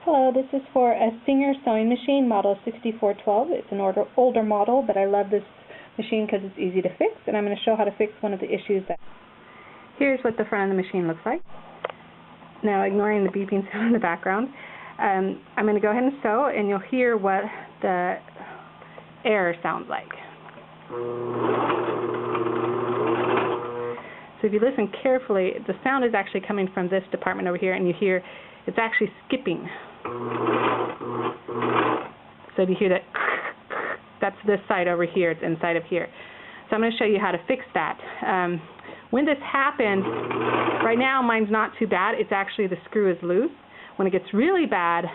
Hello, this is for a Singer sewing machine, model 6412. It's an older model, but I love this machine because it's easy to fix, and I'm going to show how to fix one of the issues. Here's what the front of the machine looks like. Now, ignoring the beeping sound in the background, I'm going to go ahead and sew, and you'll hear what the error sounds like. So if you listen carefully, the sound is actually coming from this department over here, and you hear it's actually skipping. So if you hear that, that's this side over here, it's inside of here. So I'm going to show you how to fix that. When this happens, right now mine's not too bad, it's actually the screw is loose. When it gets really bad,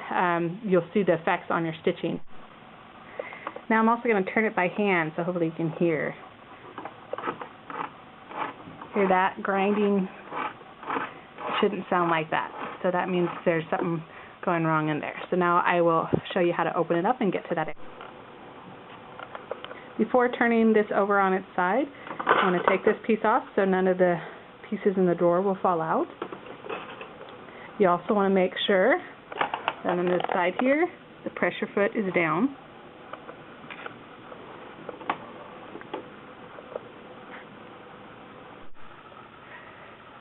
you'll see the effects on your stitching. Now I'm also going to turn it by hand, so hopefully you can hear. Hear that grinding? It shouldn't sound like that. So that means there's something going wrong in there. So now I will show you how to open it up and get to that. Before turning this over on its side, I want to take this piece off so none of the pieces in the drawer will fall out. You also want to make sure that on this side here, the pressure foot is down.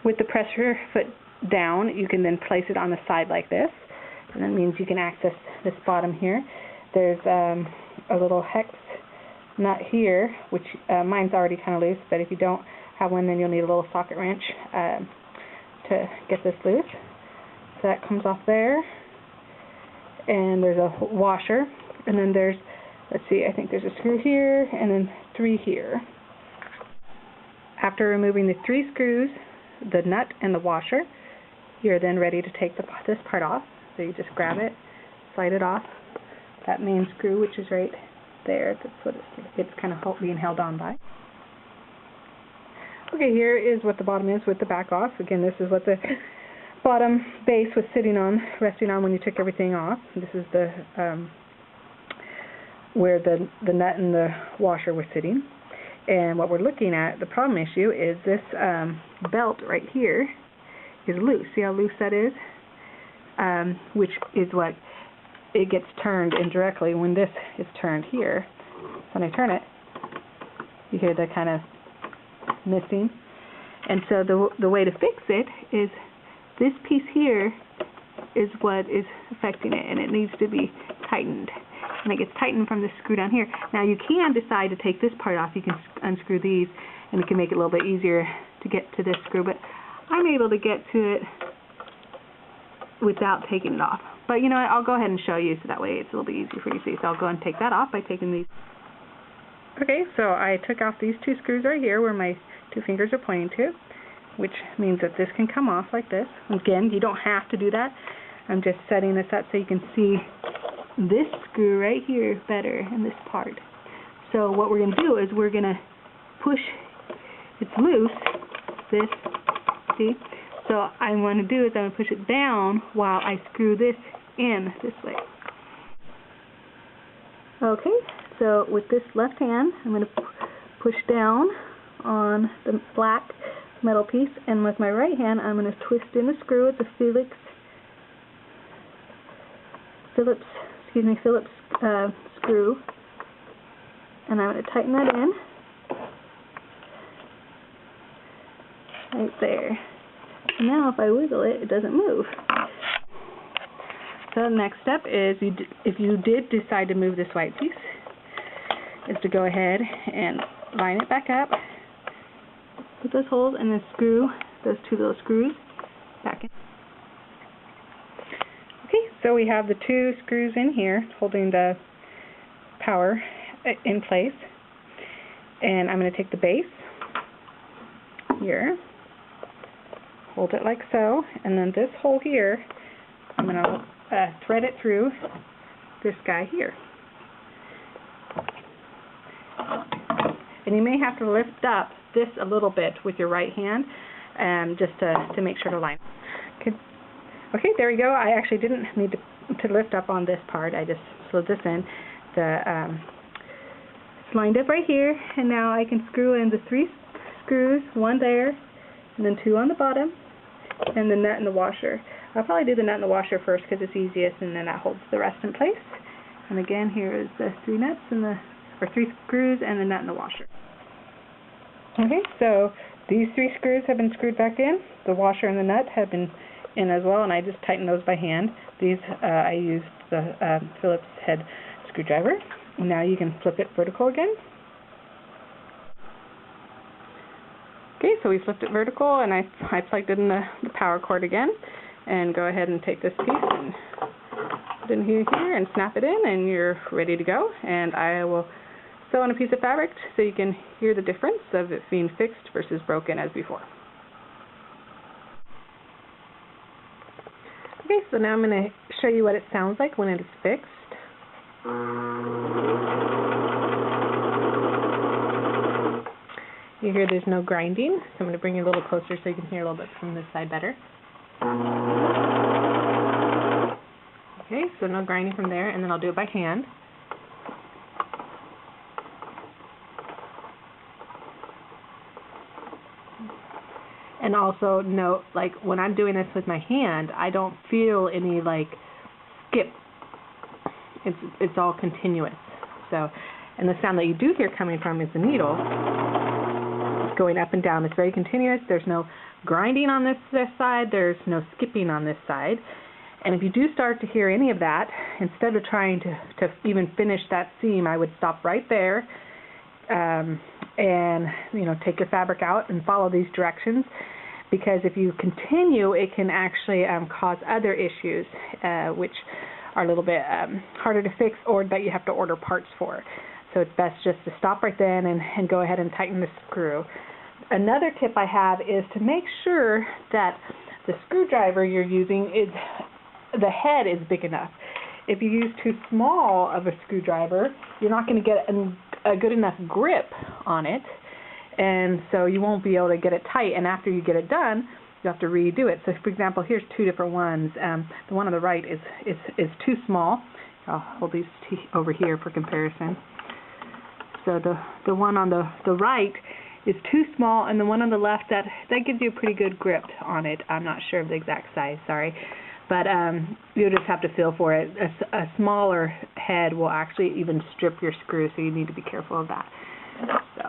With the pressure foot down, you can then place it on the side like this, and that means you can access this bottom here. There's a little hex nut here, which mine's already kind of loose, but if you don't have one, then you'll need a little socket wrench to get this loose. So that comes off there, and there's a washer, and then there's, let's see, I think there's a screw here, and then 3 here. After removing the 3 screws, the nut and the washer, you're then ready to take this part off. So you just grab it, slide it off, that main screw, which is right there. That's what it's kind of being held on by. Okay, here is what the bottom is with the back off. Again, this is what the bottom base was resting on when you took everything off. This is the where the nut and the washer were sitting. And what we're looking at, the problem issue, is this belt right here is loose. See how loose that is? Which is what it gets turned indirectly when this is turned here. When I turn it, you hear the kind of missing. And so the way to fix it is this piece here is what is affecting it, and it needs to be tightened. And it gets tightened from this screw down here. Now you can decide to take this part off. You can unscrew these, and it can make it a little bit easier to get to this screw. But I'm able to get to it without taking it off. But you know what, I'll go ahead and show you so that way it's a little bit easier for you to see. So I'll go and take that off by taking these. Okay, so I took off these 2 screws right here where my 2 fingers are pointing to, which means that this can come off like this. Again, you don't have to do that. I'm just setting this up so you can see this screw right here better in this part. So what we're going to do is we're going to push, it's loose, this, see? So what I want to do is I'm going to push it down while I screw this in this way. Okay, so with this left hand, I'm going to push down on the black metal piece, and with my right hand, I'm going to twist in the screw. It's a Phillips screw, and I'm going to tighten that in right there. And now if I wiggle it, it doesn't move. So the next step is, if you did decide to move this white piece, is to go ahead and line it back up, put those holes, and then screw those 2 little screws back in. Okay, so we have the 2 screws in here holding the power in place, and I'm going to take the base here, hold it like so, and then this hole here, I'm going to thread it through this guy here. And you may have to lift up this a little bit with your right hand, just to make sure to line. Okay, there we go. I actually didn't need to lift up on this part. I just slid this in. It's lined up right here, and now I can screw in the 3 screws, 1 there, and then 2 on the bottom, and the nut and the washer. I'll probably do the nut in the washer first because it's easiest, and then that holds the rest in place. And again, here is the 3 nuts and or 3 screws and the nut in the washer. Okay, so these 3 screws have been screwed back in. The washer and the nut have been in as well, and I just tighten those by hand. These I used the Phillips head screwdriver. Now you can flip it vertical again. Okay, so we flipped it vertical, and I plugged in the power cord again, and go ahead and take this piece and put it in here and snap it in, and you're ready to go. And I will sew on a piece of fabric so you can hear the difference of it being fixed versus broken as before. Okay, so now I'm going to show you what it sounds like when it is fixed. You hear there's no grinding, so I'm going to bring you a little closer so you can hear a little bit from this side better. Okay, so no grinding from there, and then I'll do it by hand. And also note, like when I'm doing this with my hand, I don't feel any like skip. It's all continuous. So, and the sound that you do hear coming from is the needle. Going up and down. It's very continuous. There's no grinding on this side. There's no skipping on this side. And if you do start to hear any of that, instead of trying to even finish that seam, I would stop right there and take your fabric out and follow these directions, because if you continue, it can actually cause other issues which are a little bit harder to fix, or that you have to order parts for. So it's best just to stop right then and go ahead and tighten the screw. Another tip I have is to make sure that the screwdriver you're using the head is big enough. If you use too small of a screwdriver, you're not going to get a good enough grip on it, and so you won't be able to get it tight, and after you get it done, you have to redo it. So for example, here's 2 different ones. The one on the right is too small. I'll hold these over here for comparison. So the one on the right is too small, and the one on the left, that gives you a pretty good grip on it. I'm not sure of the exact size, sorry. But you'll just have to feel for it. A smaller head will actually even strip your screw, so you need to be careful of that. So.